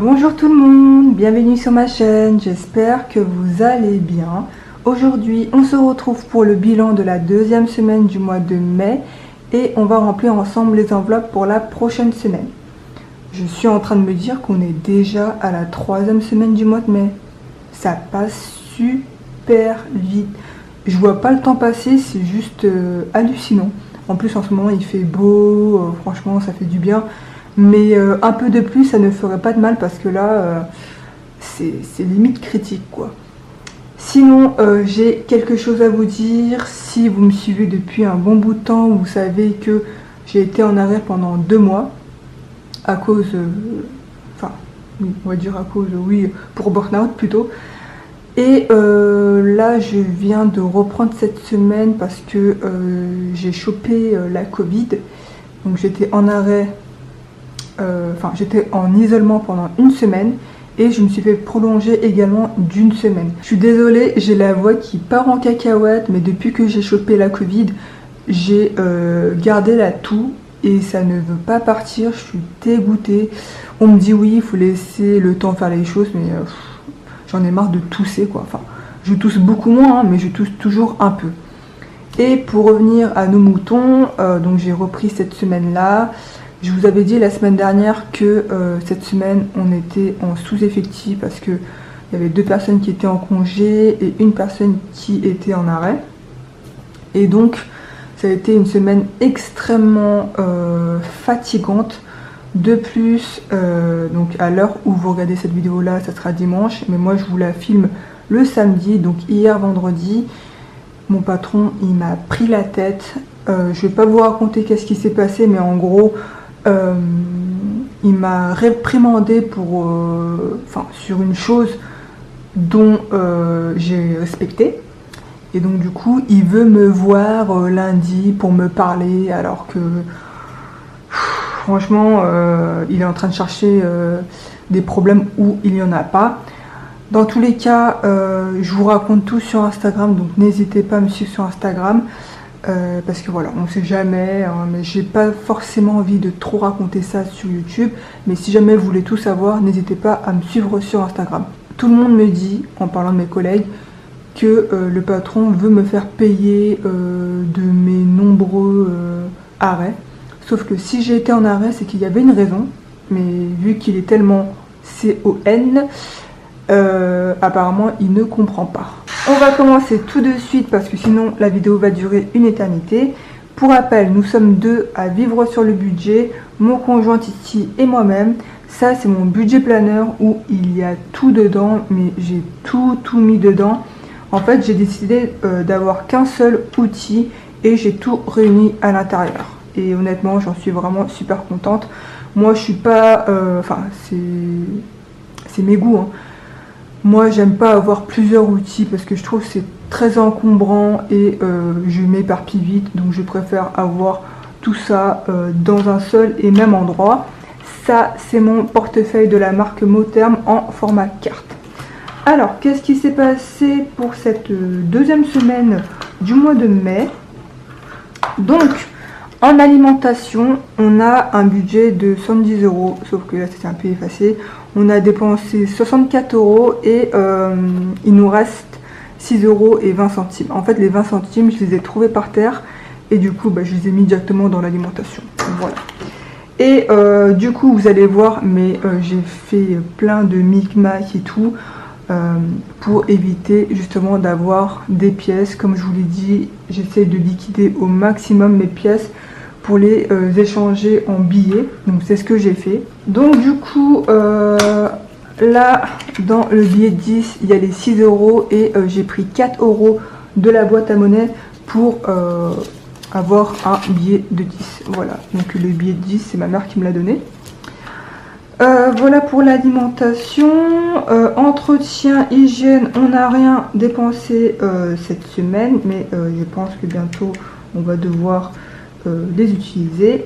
Bonjour tout le monde, bienvenue sur ma chaîne, j'espère que vous allez bien. Aujourd'hui, on se retrouve pour le bilan de la deuxième semaine du mois de mai et on va remplir ensemble les enveloppes pour la prochaine semaine. Je suis en train de me dire qu'on est déjà à la troisième semaine du mois de mai. Ça passe super vite. Je vois pas le temps passer, c'est juste hallucinant. En plus, en ce moment, il fait beau, franchement, ça fait du bien. Mais un peu de plus, ça ne ferait pas de mal parce que là, c'est limite critique, quoi. Sinon, j'ai quelque chose à vous dire. Si vous me suivez depuis un bon bout de temps, vous savez que j'ai été en arrêt pendant 2 mois à cause, oui, on va dire à cause, oui, pour burn-out plutôt. Et là, je viens de reprendre cette semaine parce que j'ai chopé la Covid. Donc j'étais en arrêt. J'étais en isolement pendant 1 semaine et je me suis fait prolonger également d'1 semaine. Je suis désolée, j'ai la voix qui part en cacahuète, mais depuis que j'ai chopé la Covid, j'ai gardé la toux et ça ne veut pas partir. Je suis dégoûtée. On me dit oui, il faut laisser le temps faire les choses, mais j'en ai marre de tousser, quoi. Enfin, je tousse beaucoup moins, hein, mais je tousse toujours un peu. Et pour revenir à nos moutons, donc j'ai repris cette semaine-là. Je vous avais dit la semaine dernière que cette semaine, on était en sous-effectif parce qu'il y avait 2 personnes qui étaient en congé et 1 personne qui était en arrêt. Et donc, ça a été une semaine extrêmement fatigante. De plus, donc à l'heure où vous regardez cette vidéo-là, ça sera dimanche. Mais moi, je vous la filme le samedi, donc hier vendredi. Mon patron, il m'a pris la tête. Je ne vais pas vous raconter qu'est-ce qui s'est passé, mais en gros... il m'a réprimandé pour, sur une chose dont j'ai respecté. Et donc du coup, il veut me voir lundi pour me parler alors que franchement, il est en train de chercher des problèmes où il n'y en a pas. Dans tous les cas, je vous raconte tout sur Instagram, donc n'hésitez pas à me suivre sur Instagram. Parce que voilà, on sait jamais, hein, mais j'ai pas forcément envie de trop raconter ça sur YouTube. Mais si jamais vous voulez tout savoir, n'hésitez pas à me suivre sur Instagram. Tout le monde me dit, en parlant de mes collègues, que le patron veut me faire payer de mes nombreux arrêts. Sauf que si j'ai été en arrêt, c'est qu'il y avait une raison. Mais vu qu'il est tellement CON, apparemment il ne comprend pas. On va commencer tout de suite parce que sinon la vidéo va durer une éternité. Pour rappel, nous sommes 2 à vivre sur le budget, mon conjoint Titi et moi-même. Ça c'est mon budget planner où il y a tout dedans, mais j'ai tout mis dedans. En fait, j'ai décidé d'avoir qu'un seul outil et j'ai tout réuni à l'intérieur. Et honnêtement, j'en suis vraiment super contente. Moi, je suis pas... c'est mes goûts, hein. Moi, j'aime pas avoir plusieurs outils parce que je trouve que c'est très encombrant et je m'éparpille vite. Donc, je préfère avoir tout ça dans un seul et même endroit. Ça, c'est mon portefeuille de la marque Motherm en format carte. Alors, qu'est-ce qui s'est passé pour cette deuxième semaine du mois de mai? Donc, en alimentation, on a un budget de 110 €, sauf que là, c'est un peu effacé. On a dépensé 64 € et il nous reste 6,20 €. En fait, les 20 centimes, je les ai trouvés par terre et du coup, je les ai mis directement dans l'alimentation. Voilà. Et du coup, vous allez voir, mais j'ai fait plein de micmac et tout pour éviter justement d'avoir des pièces. Comme je vous l'ai dit, j'essaie de liquider au maximum mes pièces pour les échanger en billets. Donc c'est ce que j'ai fait. Donc du coup là dans le billet de 10 il y a les 6 € et j'ai pris 4 € de la boîte à monnaie pour avoir un billet de 10. Voilà, donc le billet de 10 c'est ma mère qui me l'a donné. Voilà pour l'alimentation. Entretien, hygiène, on n'a rien dépensé cette semaine, mais je pense que bientôt on va devoir les utiliser.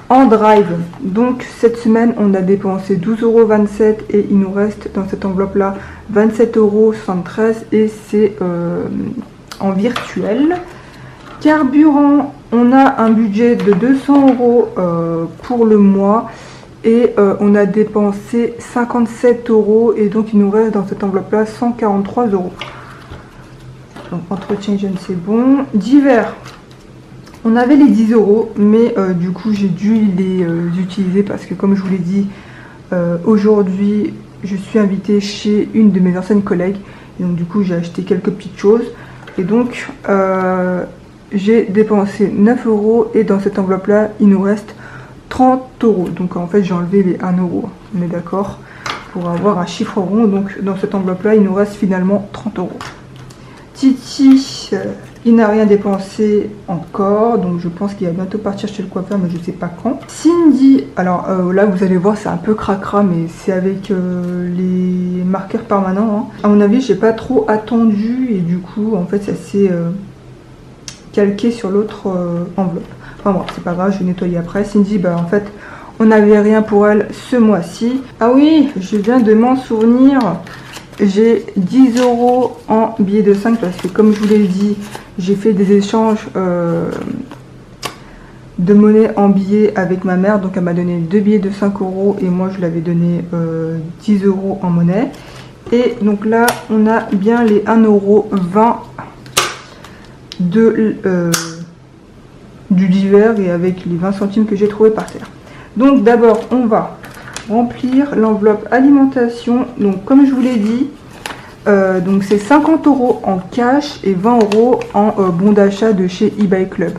En drive, donc cette semaine on a dépensé 12,27 € et il nous reste dans cette enveloppe là 27,73 € et c'est en virtuel. Carburant, on a un budget de 200 € pour le mois Et on a dépensé 57 € et donc il nous reste dans cette enveloppe là 143 €. Donc entretien hygiène c'est bon. Divers, on avait les 10 € mais du coup j'ai dû les utiliser parce que comme je vous l'ai dit, aujourd'hui je suis invitée chez une de mes anciennes collègues et donc du coup j'ai acheté quelques petites choses et donc j'ai dépensé 9 € et dans cette enveloppe là il nous reste 30 €. Donc en fait j'ai enlevé les 1 €, on est d'accord, pour avoir un chiffre rond. Donc dans cette enveloppe là il nous reste finalement 30 €. Titi, il n'a rien dépensé encore, donc je pense qu'il va bientôt partir chez le coiffeur, mais je sais pas quand. Cindy, alors là vous allez voir c'est un peu cracra, mais c'est avec les marqueurs permanents. Hein. À mon avis j'ai pas trop attendu et du coup en fait ça s'est calqué sur l'autre enveloppe. Enfin bon, c'est pas grave, je vais nettoyer après. Cindy, bah en fait on n'avait rien pour elle ce mois-ci. Ah oui, je viens de m'en souvenir. J'ai 10 € en billets de 5 parce que comme je vous l'ai dit, j'ai fait des échanges de monnaie en billets avec ma mère. Donc elle m'a donné 2 billets de 5 € et moi je lui avais donné 10 € en monnaie. Et donc là on a bien les 1,20 € du divers et avec les 20 centimes que j'ai trouvé par terre. Donc d'abord on va remplir l'enveloppe alimentation. Donc comme je vous l'ai dit, donc c'est 50 € en cash et 20 € en bon d'achat de chez eBay Club.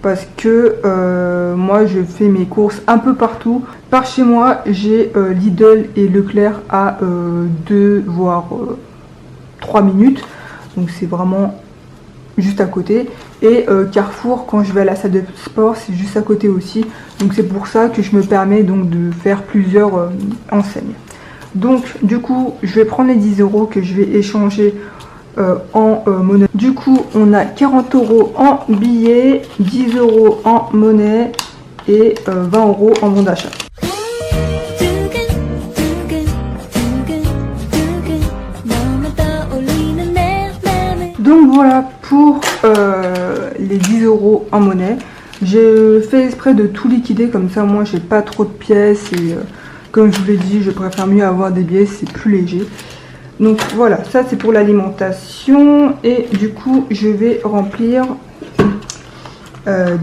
Parce que moi je fais mes courses un peu partout. Par chez moi j'ai Lidl et Leclerc à 2 voire 3 minutes. Donc c'est vraiment juste à côté. Et Carrefour, quand je vais à la salle de sport, c'est juste à côté aussi. Donc c'est pour ça que je me permets donc de faire plusieurs enseignes. Donc du coup je vais prendre les 10 € que je vais échanger en monnaie. Du coup on a 40 € en billets, 10 € en monnaie et 20 € en bon d'achat. Donc voilà pour les 10 € en monnaie. J'ai fait exprès de tout liquider, comme ça moi j'ai pas trop de pièces et comme je vous l'ai dit, je préfère mieux avoir des billets, c'est plus léger. Donc voilà, ça c'est pour l'alimentation et du coup je vais remplir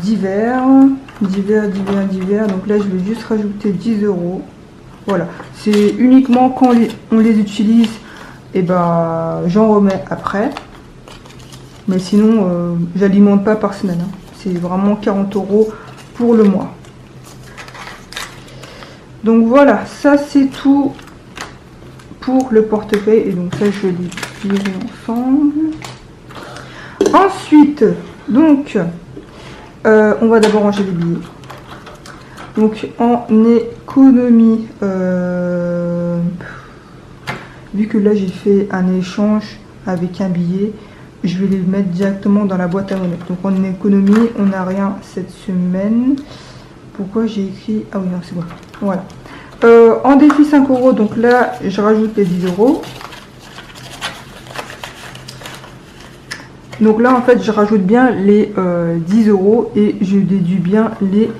divers. Donc là je vais juste rajouter 10 €. Voilà, c'est uniquement quand on les utilise et ben j'en remets après. Mais sinon, j'alimente pas par semaine. Hein. C'est vraiment 40 € pour le mois. Donc voilà, ça c'est tout pour le portefeuille. Et donc ça, je vais les plier ensemble. Ensuite, donc, on va d'abord ranger les billets. Donc en économie, vu que là j'ai fait un échange avec un billet, je vais les mettre directement dans la boîte à monnaie. Donc en économie, on n'a rien cette semaine. Pourquoi j'ai écrit... Ah oui, non, c'est bon. Voilà. En défi 5 €, donc là, je rajoute les 10 €. Donc là, en fait, je rajoute bien les 10 € et je déduis bien les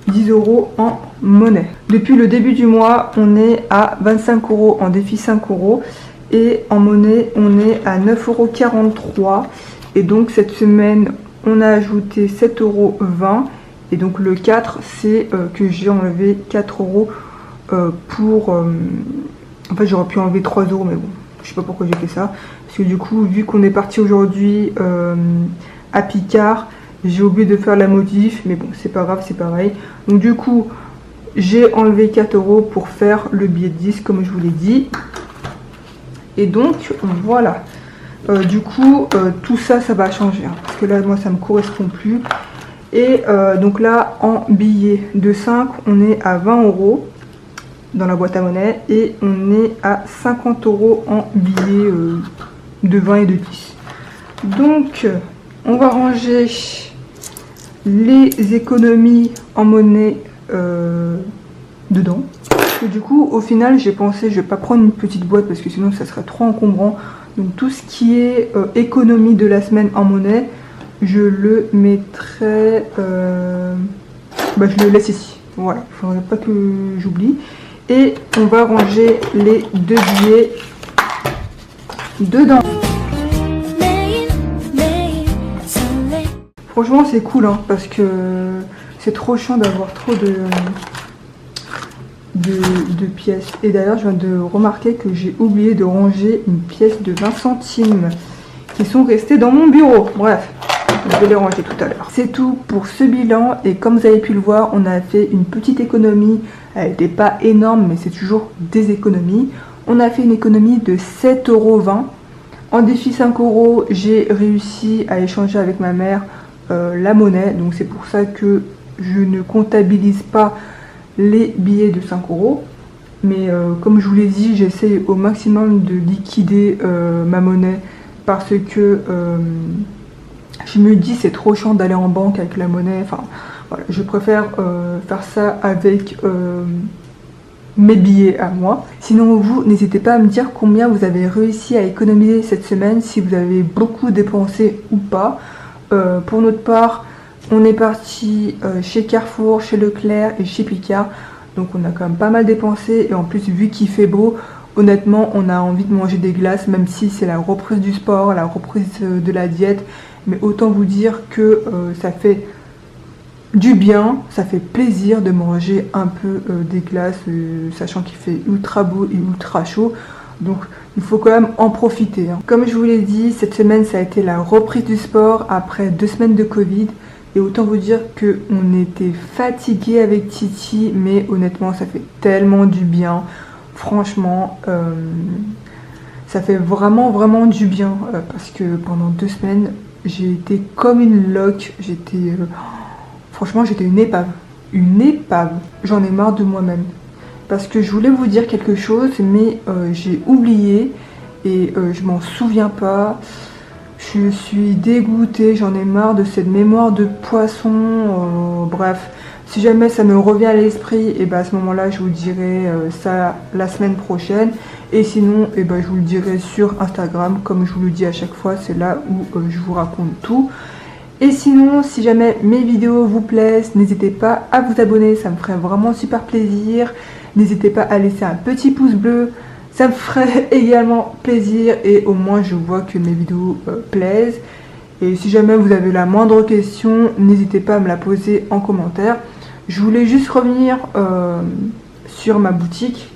10 € en monnaie. Depuis le début du mois, on est à 25 € en défi 5 €. Et en monnaie, on est à 9,43 €. Et donc cette semaine, on a ajouté 7,20 €. Et donc le 4, c'est que j'ai enlevé 4 € pour... en fait, j'aurais pu enlever 3 €, mais bon, je sais pas pourquoi j'ai fait ça. Parce que du coup, vu qu'on est parti aujourd'hui à Picard, j'ai oublié de faire la modif. Mais bon, c'est pas grave, c'est pareil. Donc du coup, j'ai enlevé 4 € pour faire le billet de 10, comme je vous l'ai dit. Et donc voilà, du coup tout ça, ça va changer hein, parce que là moi ça me correspond plus. Et donc là en billets de 5, on est à 20 € dans la boîte à monnaie et on est à 50 € en billets de 20 et de 10. Donc on va ranger les économies en monnaie dedans. Et du coup au final j'ai pensé je vais pas prendre une petite boîte parce que sinon ça serait trop encombrant. Donc tout ce qui est économie de la semaine en monnaie, je le mettrai, je le laisse ici. Voilà, il ne faudrait pas que j'oublie. Et on va ranger les 2 billets dedans. Franchement c'est cool hein, parce que c'est trop chiant d'avoir trop de pièces. Et d'ailleurs je viens de remarquer que j'ai oublié de ranger une pièce de 20 centimes qui sont restées dans mon bureau. Bref, je vais les ranger tout à l'heure. C'est tout pour ce bilan et comme vous avez pu le voir, on a fait une petite économie. Elle n'était pas énorme mais c'est toujours des économies. On a fait une économie de 7,20 €. En défi 5 €, j'ai réussi à échanger avec ma mère la monnaie. Donc c'est pour ça que je ne comptabilise pas les billets de 5 €. Mais comme je vous l'ai dit, j'essaie au maximum de liquider ma monnaie parce que je me dis c'est trop chiant d'aller en banque avec la monnaie. Enfin voilà, je préfère faire ça avec mes billets à moi. Sinon vous, n'hésitez pas à me dire combien vous avez réussi à économiser cette semaine, si vous avez beaucoup dépensé ou pas. Pour notre part, on est parti chez Carrefour, chez Leclerc et chez Picard. Donc on a quand même pas mal dépensé et en plus vu qu'il fait beau, honnêtement on a envie de manger des glaces même si c'est la reprise du sport, la reprise de la diète. Mais autant vous dire que ça fait du bien, ça fait plaisir de manger un peu des glaces, sachant qu'il fait ultra beau et ultra chaud. Donc il faut quand même en profiter hein. Comme je vous l'ai dit, cette semaine ça a été la reprise du sport après 2 semaines de Covid. Et autant vous dire qu'on était fatigué avec Titi, mais honnêtement ça fait tellement du bien. Franchement, ça fait vraiment du bien parce que pendant 2 semaines, j'ai été comme une loque. Franchement, j'étais une épave. Une épave. J'en ai marre de moi-même. Parce que je voulais vous dire quelque chose, mais j'ai oublié et je m'en souviens pas. Je suis dégoûtée, j'en ai marre de cette mémoire de poisson. Bref, si jamais ça me revient à l'esprit, et ben à ce moment-là, je vous dirai ça la semaine prochaine. Et sinon, et ben je vous le dirai sur Instagram, comme je vous le dis à chaque fois, c'est là où je vous raconte tout. Et sinon, si jamais mes vidéos vous plaisent, n'hésitez pas à vous abonner, ça me ferait vraiment super plaisir. N'hésitez pas à laisser un petit pouce bleu. Ça me ferait également plaisir et au moins je vois que mes vidéos plaisent. Et si jamais vous avez la moindre question, n'hésitez pas à me la poser en commentaire. Je voulais juste revenir sur ma boutique.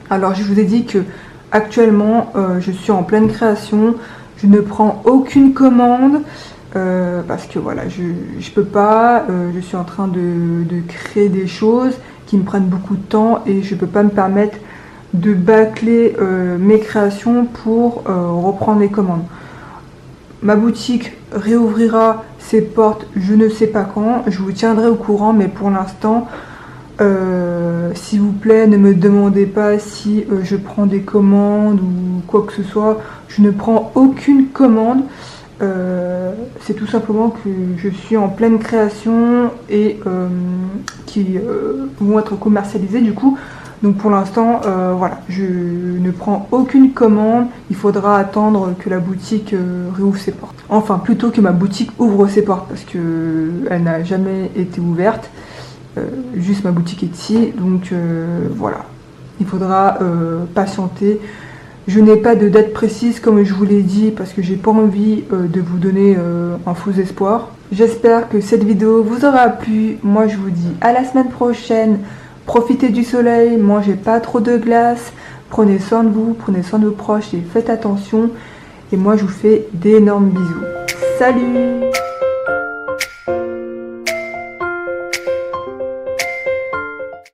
Alors je vous ai dit que actuellement je suis en pleine création. Je ne prends aucune commande parce que voilà, je peux pas. Je suis en train de créer des choses qui me prennent beaucoup de temps et je peux pas me permettre de bâcler mes créations pour reprendre les commandes. Ma boutique réouvrira ses portes je ne sais pas quand, je vous tiendrai au courant, mais pour l'instant s'il vous plaît ne me demandez pas si je prends des commandes ou quoi que ce soit. Je ne prends aucune commande, c'est tout simplement que je suis en pleine création et qui vont être commercialisées du coup. Donc pour l'instant, voilà, je ne prends aucune commande. Il faudra attendre que la boutique réouvre ses portes. Enfin, plutôt que ma boutique ouvre ses portes parce qu'elle n'a jamais été ouverte. Juste ma boutique est ici. Donc voilà, il faudra patienter. Je n'ai pas de date précise comme je vous l'ai dit parce que j'ai pas envie de vous donner un faux espoir. J'espère que cette vidéo vous aura plu. Moi je vous dis à la semaine prochaine. Profitez du soleil, mangez pas trop de glace, prenez soin de vous, prenez soin de vos proches et faites attention. Et moi je vous fais d'énormes bisous. Salut!